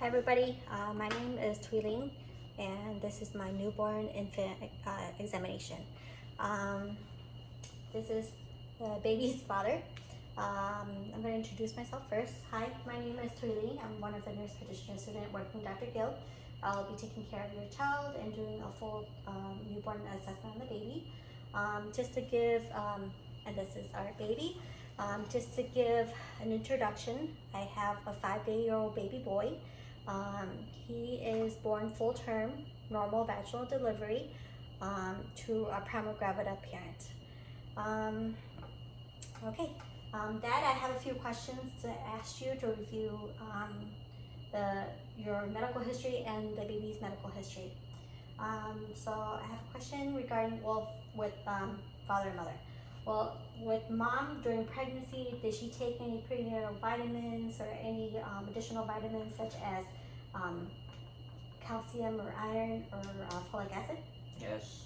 Hi everybody, my name is Tweeling and this is my newborn infant examination. This is the baby's father. I'm going to introduce myself first. Hi, my name is Tweeling. I'm one of the nurse practitioner students working with Dr. Gill. I'll be taking care of your child and doing a full newborn assessment on the baby. Just to give, and this is our baby. Just to give an introduction, I have a 5-day-old baby boy. He is born full term, normal vaginal delivery to a prima gravida parent. Dad, I have a few questions to ask you to review your medical history and the baby's medical history. So I have a question regarding, with father and mother. Well, with mom during pregnancy, did she take any prenatal vitamins or any additional vitamins such as calcium or iron or folic acid? Yes.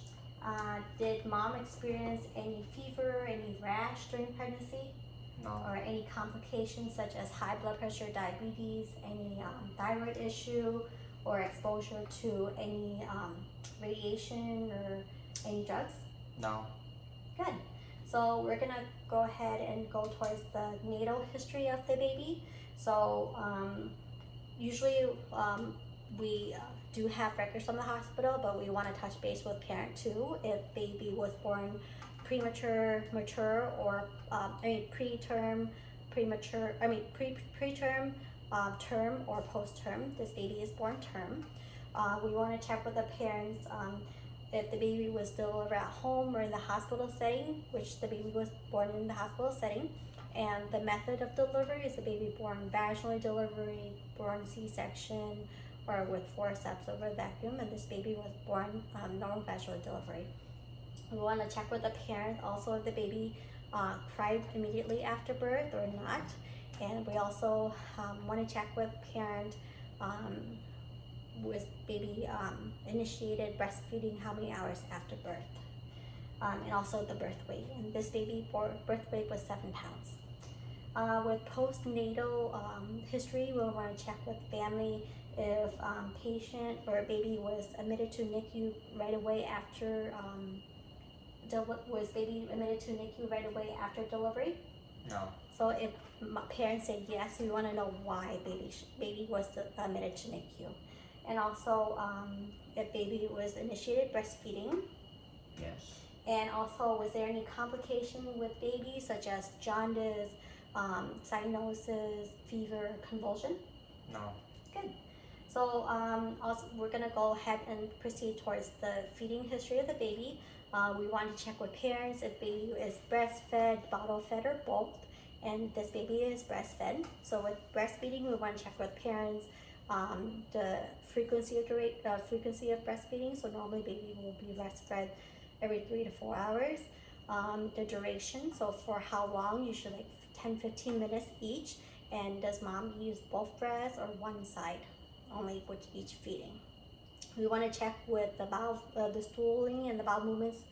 Did mom experience any fever, any rash during pregnancy? No. Or any complications such as high blood pressure, diabetes, any thyroid issue, or exposure to any radiation or any drugs? No. Good. So we're gonna go ahead and go towards the natal history of the baby. So usually we do have records from the hospital, but we want to touch base with parent too if baby was born premature, mature, or preterm, premature. Preterm, term, or post-term. This baby is born term. We want to check with the parents if the baby was delivered at home or in the hospital setting, which the baby was born in the hospital setting. And the method of delivery is the baby born vaginally delivery, born C-section, or with forceps over vacuum, and this baby was born normal vaginal delivery. We want to check with the parent also if the baby cried immediately after birth or not. And we also want to check with parent was baby initiated breastfeeding how many hours after birth, and also the birth weight. And this baby birth weight was 7 pounds. With postnatal history, we'll want to check with family if patient or baby was admitted to NICU right away after was baby admitted to NICU right away after delivery? No. So if parents say yes, we want to know why baby was admitted to NICU. And also if baby was initiated breastfeeding. Yes. And also, was there any complication with baby such as jaundice, cyanosis, fever, convulsion? No. Good. So also we're gonna go ahead and proceed towards the feeding history of the baby. We want to check with parents if baby is breastfed, bottle fed, or both. And this baby is breastfed. So with breastfeeding, we want to check with parents the frequency of breastfeeding. So normally baby will be breastfed every 3 to 4 hours. The duration, so for how long, usually like 10-15 minutes each. And does mom use both breasts or one side only with each feeding? We want to check with the bowel, the stooling and the bowel movements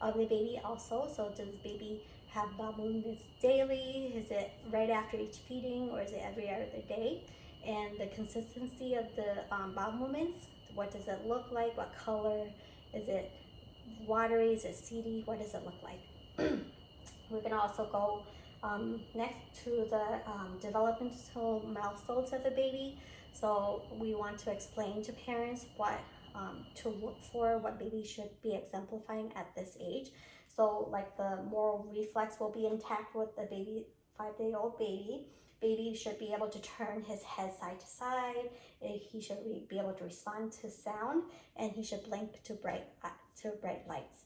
of the baby also. So does baby have bowel movements daily? Is it right after each feeding, or is it every other day? And the consistency of the bowel movements, what does it look like? What color? Is it watery? Is it seedy? What does it look like? We're gonna also go next to the developmental milestones of the baby. So we want to explain to parents what to look for, what baby should be exemplifying at this age. So like the moral reflex will be intact with the baby, 5-day-old baby. Baby should be able to turn his head side to side. He should be able to respond to sound, and he should blink to bright lights.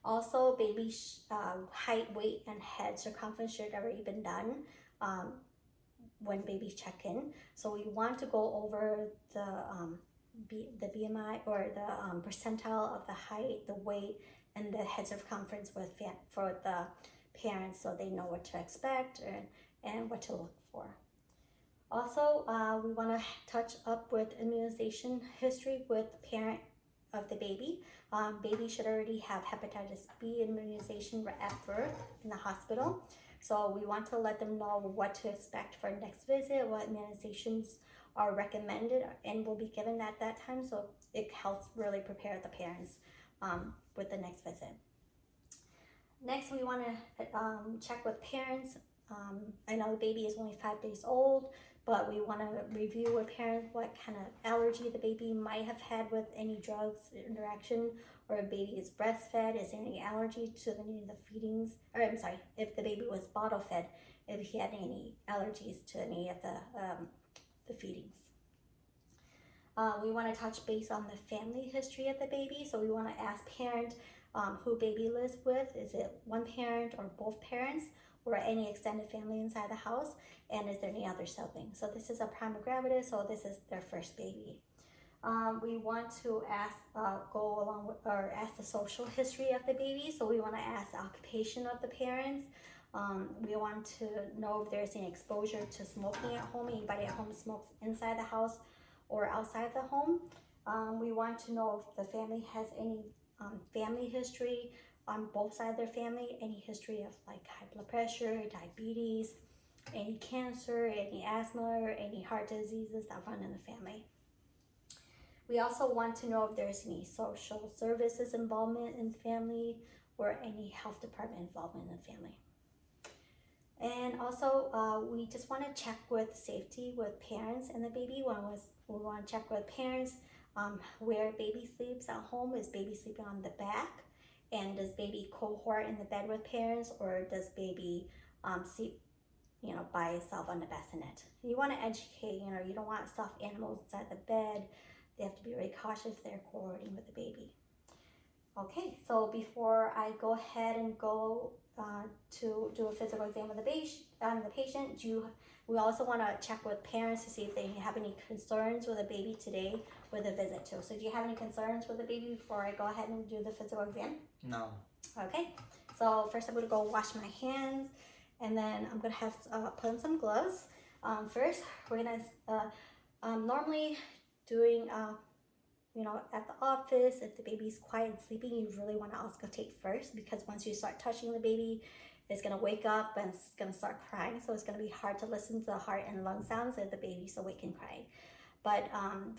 Also, baby's height, weight, and head circumference should have already been done when baby check in. So we want to go over the BMI or the percentile of the height, the weight, and the head circumference for the parents, so they know what to expect and what to look for. Also, we want to touch up with immunization history with the parent of the baby. Baby should already have hepatitis B immunization at birth in the hospital. So we want to let them know what to expect for next visit, what immunizations are recommended and will be given at that time. So it helps really prepare the parents with the next visit. Next, we want to check with parents. I know the baby is only 5 days old, but we want to review with parents what kind of allergy the baby might have had with any drugs interaction, or if baby is breastfed, is there any allergy to any of the feedings, or I'm sorry, if the baby was bottle fed, if he had any allergies to any of the feedings. We want to touch base on the family history of the baby. So we want to ask parent who baby lives with. Is it one parent or both parents, or any extended family inside the house? And is there any other siblings? So this is a primogravidus, so this is their first baby. We want to ask, go along with, or ask the social history of the baby. So we want to ask the occupation of the parents. We want to know if there's any exposure to smoking at home. Anybody at home smokes inside the house or outside the home. We want to know if the family has any family history on both sides of their family, any history of like high blood pressure, diabetes, any cancer, any asthma, or any heart diseases that run in the family. We also want to know if there's any social services involvement in the family or any health department involvement in the family. And also, we just want to check with safety with parents and the baby. We want to check with parents where baby sleeps at home. Is baby sleeping on the back? And does baby cohort in the bed with parents, or does baby sleep, by itself on the bassinet? You want to educate. You don't want stuffed animals inside the bed. They have to be really cautious if they're cohorting with the baby. Okay, so before I go ahead and go to do a physical exam of the patient, we also want to check with parents to see if they have any concerns with the baby today with a visit too. So do you have any concerns with the baby before I go ahead and do the physical exam? No. Okay, so first I'm going to go wash my hands, and then I'm going to have put on some gloves. First, we're going to normally doing at the office, if the baby's quiet and sleeping, you really want to auscultate first, because once you start touching the baby, it's going to wake up and it's going to start crying. So it's going to be hard to listen to the heart and lung sounds if the baby's awake and crying. But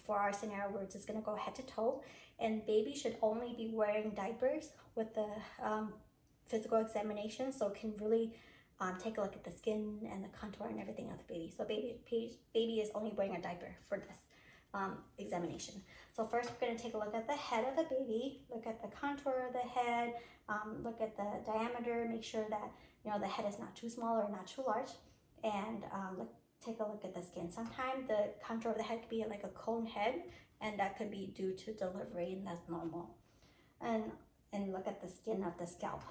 for our scenario, we're just going to go head to toe. And baby should only be wearing diapers with the physical examination, so it can really take a look at the skin and the contour and everything of the baby. So baby is only wearing a diaper for this examination. So first we're going to take a look at the head of the baby, look at the contour of the head, look at the diameter, make sure that the head is not too small or not too large, and take a look at the skin. Sometimes the contour of the head could be like a cone head, and that could be due to delivery, and that's normal. And look at the skin of the scalp.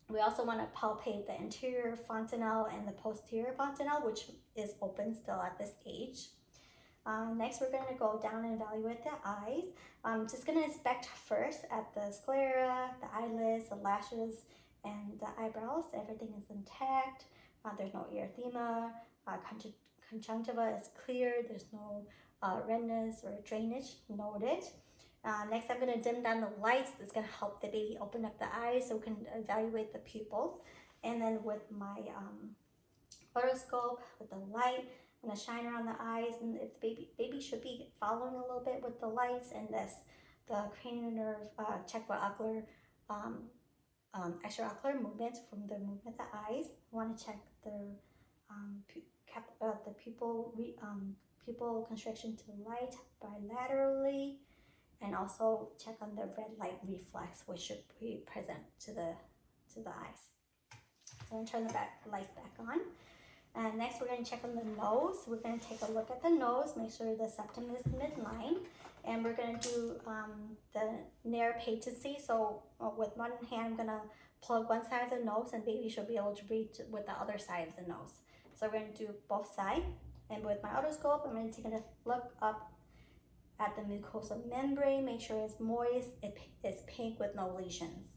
We also want to palpate the interior fontanelle and the posterior fontanelle, which is open still at this age. Next, we're going to go down and evaluate the eyes. I'm just going to inspect first at the sclera, the eyelids, the lashes, and the eyebrows. Everything is intact. There's no erythema. Conjunctiva is clear. There's no redness or drainage noted. Next, I'm going to dim down the lights. It's going to help the baby open up the eyes so we can evaluate the pupils. And then with my otoscope, with the light, I'm going to shine around the eyes, and if the baby should be following a little bit with the lights, and the cranial nerve, check for ocular, extraocular movements from the movement of the eyes. I want to check the pupil constriction to the light bilaterally, and also check on the red light reflex, which should be present to the eyes. So I'm going to turn the lights back on. And next we're going to check on the nose. We're going to take a look at the nose, make sure the septum is midline. And we're going to do the narrow patency. So with one hand, I'm going to plug one side of the nose, and baby should be able to breathe with the other side of the nose. So we're going to do both sides. And with my otoscope, I'm going to take a look up at the mucosal membrane, make sure it's moist, it's pink with no lesions.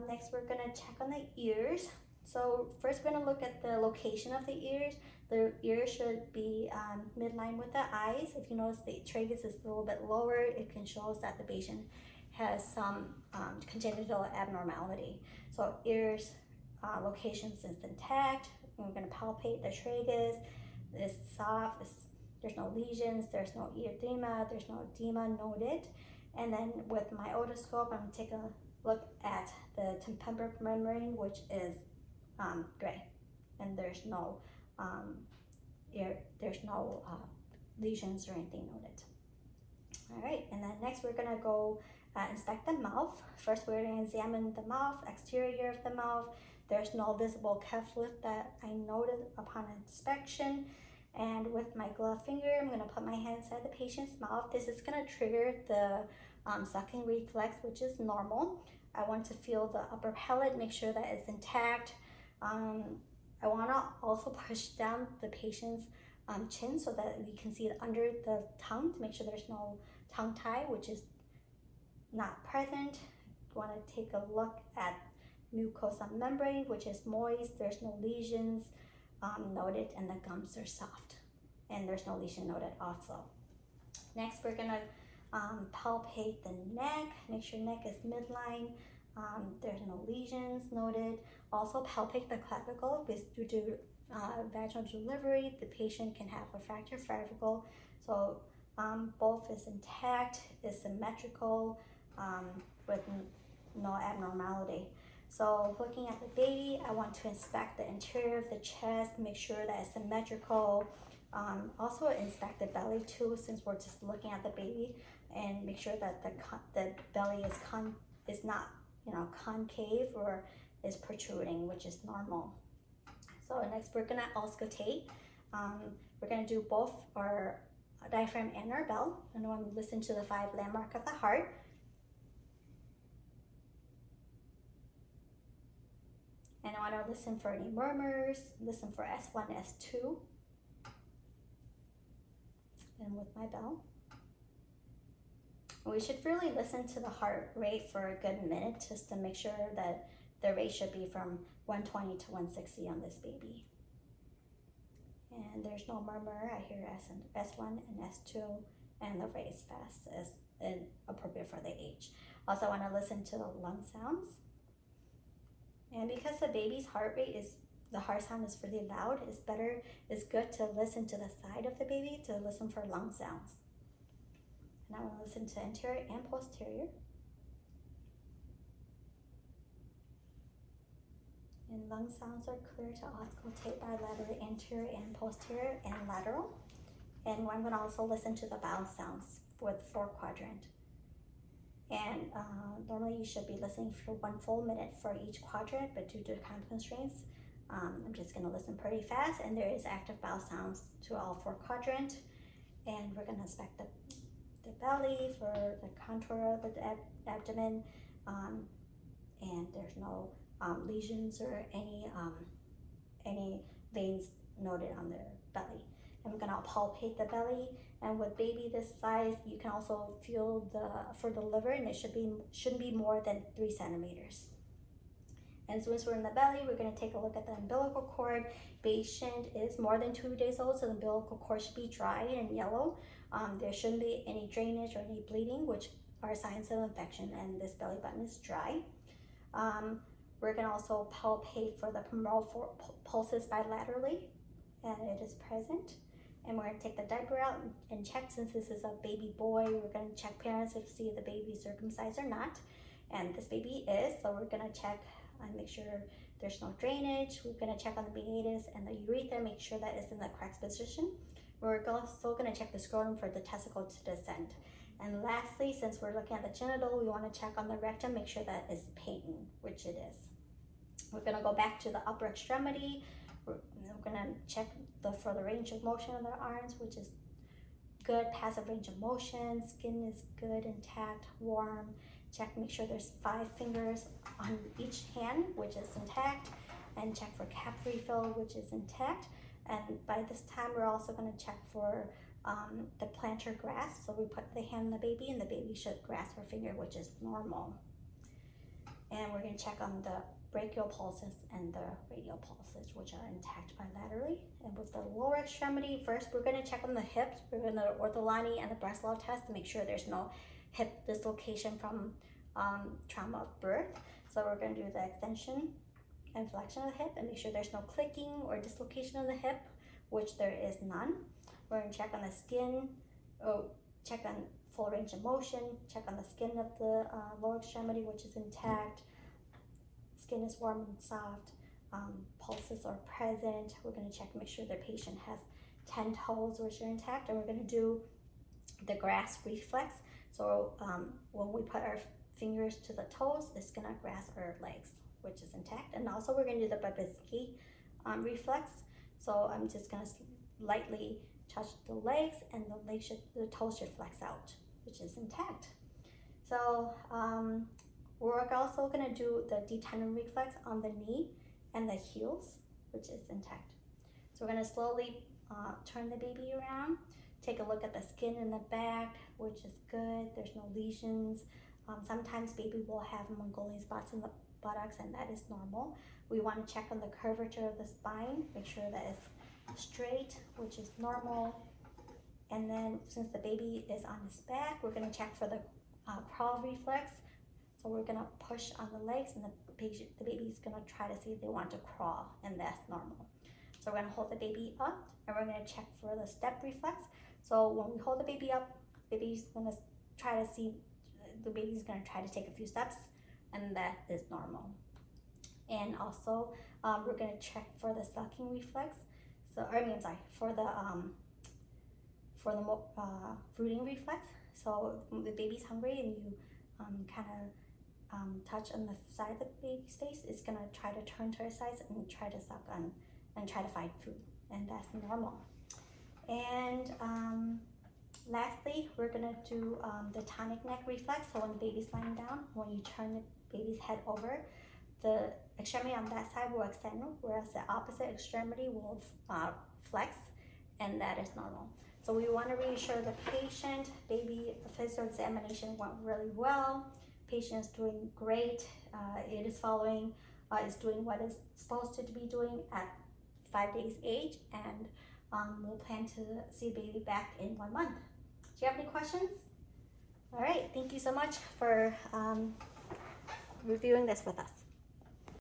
Next, we're going to check on the ears. So first we're going to look at the location of the ears. The ears should be midline with the eyes. If you notice the tragus is a little bit lower, it can show us that the patient has some congenital abnormality. So ears locations is intact. We're going to palpate the tragus. It's soft. There's no lesions. There's no edema. There's no edema noted. And then with my otoscope, I'm going to take a look at the tympanic membrane, which is gray, and there's no lesions or anything noted. All right, and then next we're gonna go inspect the mouth. First, we're gonna examine the mouth, exterior of the mouth. There's no visible cleft lip that I noted upon inspection. And with my gloved finger, I'm gonna put my hand inside the patient's mouth. This is gonna trigger the sucking reflex, which is normal. I want to feel the upper palate, make sure that it's intact. I wanna also push down the patient's chin so that we can see under the tongue to make sure there's no tongue tie, which is not present. You want to take a look at mucosa membrane, which is moist. There's no lesions noted, and the gums are soft, and there's no lesion noted also. Next, we're gonna palpate the neck, make sure neck is midline. There's no lesions noted. Also palpate the clavicle, because due to vaginal delivery, the patient can have a fractured clavicle. So both is intact, is symmetrical, with no abnormality. So looking at the baby, I want to inspect the interior of the chest, make sure that it's symmetrical. Also inspect the belly too, since we're just looking at the baby, and make sure that the belly is not concave or is protruding, which is normal. So next we're gonna auscultate. We're gonna do both our diaphragm and our bell, and we're gonna listen to the 5 landmark of the heart. And I want to listen for any murmurs, listen for S1, S2, and with my bell. We should really listen to the heart rate for a good minute, just to make sure that the rate should be from 120 to 160 on this baby. And there's no murmur. I hear S1 and S2, and the rate is fast, and appropriate for the age. Also, I want to listen to the lung sounds. And because the baby's heart rate the heart sound is really loud, it's good to listen to the side of the baby to listen for lung sounds. And I want to listen to anterior and posterior. And lung sounds are clear to auscultate bilaterally, anterior and posterior and lateral. And I'm going to also listen to the bowel sounds with 4 quadrant. And normally you should be listening for 1 full minute for each quadrant, but due to time constraints, I'm just gonna listen pretty fast. And there is active bowel sounds to all 4 quadrant. And we're gonna inspect the belly for the contour of the abdomen, and there's no lesions or any veins noted on their belly. And we're gonna palpate the belly, and with baby this size, you can also feel for the liver, and it shouldn't be more than 3 centimeters. And so once we're in the belly, we're gonna take a look at the umbilical cord. Patient is more than 2 days old, so the umbilical cord should be dry and yellow. There shouldn't be any drainage or any bleeding, which are signs of infection, and this belly button is dry. We're gonna also palpate for the femoral pulses bilaterally, and it is present. And we're gonna take the diaper out and check, since this is a baby boy, we're gonna check parents to see if the baby's circumcised or not. And this baby is, so we're gonna check and make sure there's no drainage. We're gonna check on the meatus and the urethra, make sure that it's in the correct position. We're also gonna check the scrotum for the testicle to descend. And lastly, since we're looking at the genital, we wanna check on the rectum, make sure that it's patent, which it is. We're gonna go back to the upper extremity. We're gonna check for the range of motion of the arms, which is good, passive range of motion. Skin is good, intact, warm. Check, make sure there's 5 fingers on each hand, which is intact, and check for cap refill, which is intact. And by this time, we're also going to check for the plantar grasp. So we put the hand on the baby, and the baby should grasp her finger, which is normal. And we're going to check on the brachial pulses and the radial pulses, which are intact bilaterally. And with the lower extremity, first we're going to check on the hips. We're going to ortholani and the breast law test to make sure there's no hip dislocation from trauma of birth. So we're going to do the extension and flexion of the hip and make sure there's no clicking or dislocation of the hip, which there is none. We're gonna check on the skin, check on full range of motion, check on the skin of the lower extremity, which is intact. Skin is warm and soft. Pulses are present. We're gonna check, make sure the patient has 10 toes, which are intact, and we're gonna do the grasp reflex. So when we put our fingers to the toes, it's gonna grasp our legs, which is intact. And also we're gonna do the Breastfeeding reflex. So I'm just gonna lightly touch the legs, and the toes should flex out, which is intact. So we're also gonna do the detension reflex on the knee and the heels, which is intact. So we're gonna slowly turn the baby around, take a look at the skin in the back, which is good. There's no lesions. Sometimes baby will have Mongolian spots in the buttocks, and that is normal. We want to check on the curvature of the spine, make sure that it's straight, which is normal. And then since the baby is on his back, we're going to check for the crawl reflex. So we're going to push on the legs, and the baby's going to try to see if they want to crawl, and that's normal. So we're going to hold the baby up, and we're going to check for the step reflex. So when we hold the baby up, the baby's going to try to take a few steps, and that is normal. And also we're going to check for the sucking reflex. So for the rooting reflex. So when the baby's hungry and you kind of touch on the side of the baby's face, it's gonna try to turn to her sides and try to suck on and try to find food, and that's normal. And lastly, we're gonna do the tonic neck reflex. So when the baby's lying down, when you turn the baby's head over, the extremity on that side will extend, whereas the opposite extremity will flex, and that is normal. So we want to reassure the patient, baby physical examination went really well. Patient is doing great. It is following, is doing what it's supposed to be doing at 5 days age, and we'll plan to see baby back in 1 month. Do you have any questions? All right, thank you so much for reviewing this with us.